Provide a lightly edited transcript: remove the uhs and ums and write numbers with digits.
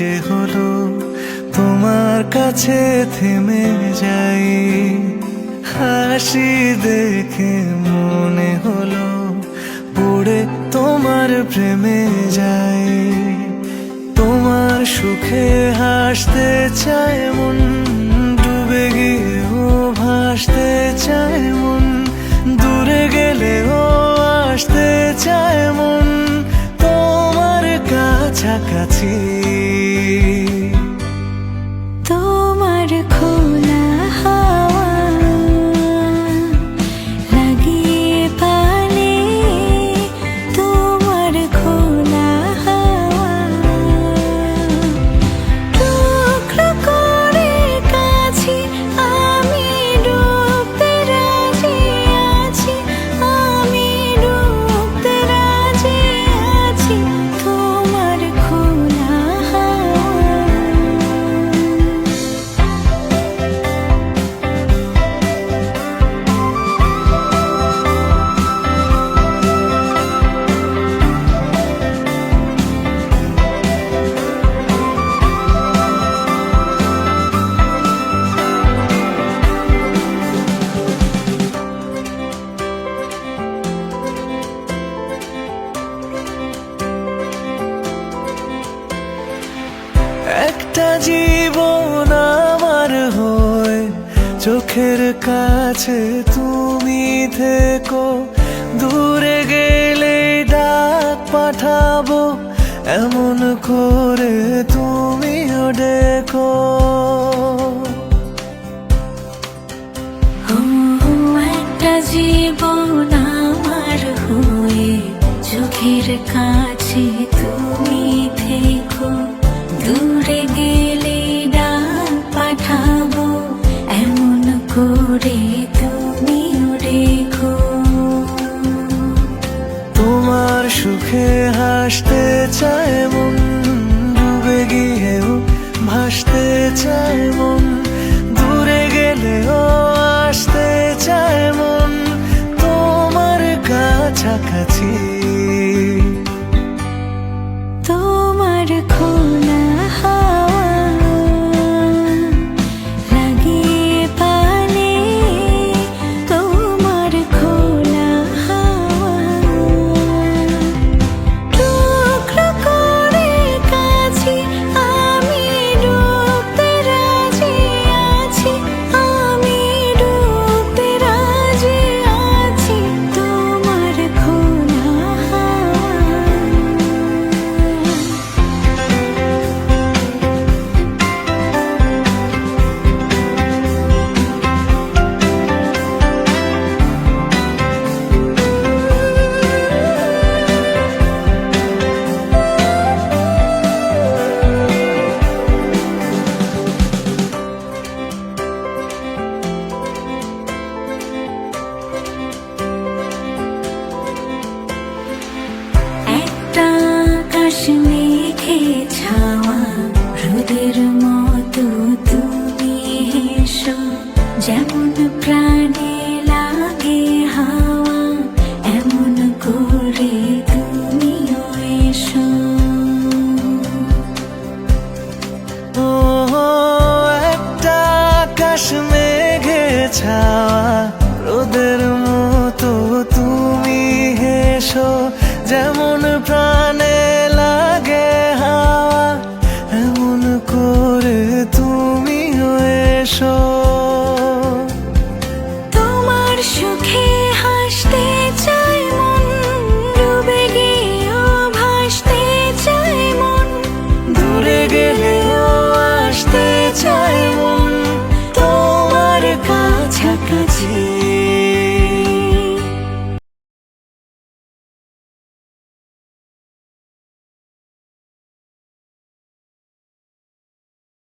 যে হলো তোমার কাছে থেমে যাই। হাসি দেখে মনে হলো পড়ে তোমার প্রেমে যাই। তোমার সুখে হাসতে চায় মন, ডুবে গিয়েও ভাসতে চায় মন। দূরে গেলেও আসতে চায় মন তোমার কাছাকাছি। তোমার খোলা হাওয়া লাগিয়ে পালে, তোমার খোলা হাওয়া টুকরো করে কাছে আমি ডুবতে রাজি আছি, আমি ডুবতে রাজি আছি তোমার খোলা হাওয়া। একটা জীবন আমার হয়ে চোখের কাছে তুমি থেকো। দূরে গেলে ডাক পাঠাবো এমন করে তুমিও ডেকো। একটা জীবন আমার হয়ে চোখের কাছে তুমি থেকো। দূরে গেলে ডাক পাঠাবো এমন করে তুমিও রেখো। তোমার সুখে হাসতে চায় মন, ডুবে গিয়েও ভাসতে চায় মন। দূরে গেলেও আসতে চায় মন তোমার কাছাকাছি। তোমার খোলা হাওয়া লাগিয়ে পালে, তোমার খোলা হাওয়া টুকরো করে কাছে আমি ডুবতে রাজি আছি, আমি ডুবতে রাজি আছি তোমার খোলা হাওয়া। একটা আকাশ মেঘে ছাওয়া রোদের মতো তুমি হেসো, যেমন প্রাণে লাগে হাওয়া এমন করে তুমিও এসো। ও একটা আকাশ মেঘে ছাওয়া রোদের মতো তুমি হেসো, যেমন প্রাণে লাগে হাওয়া এমন করে তুমিও এসো।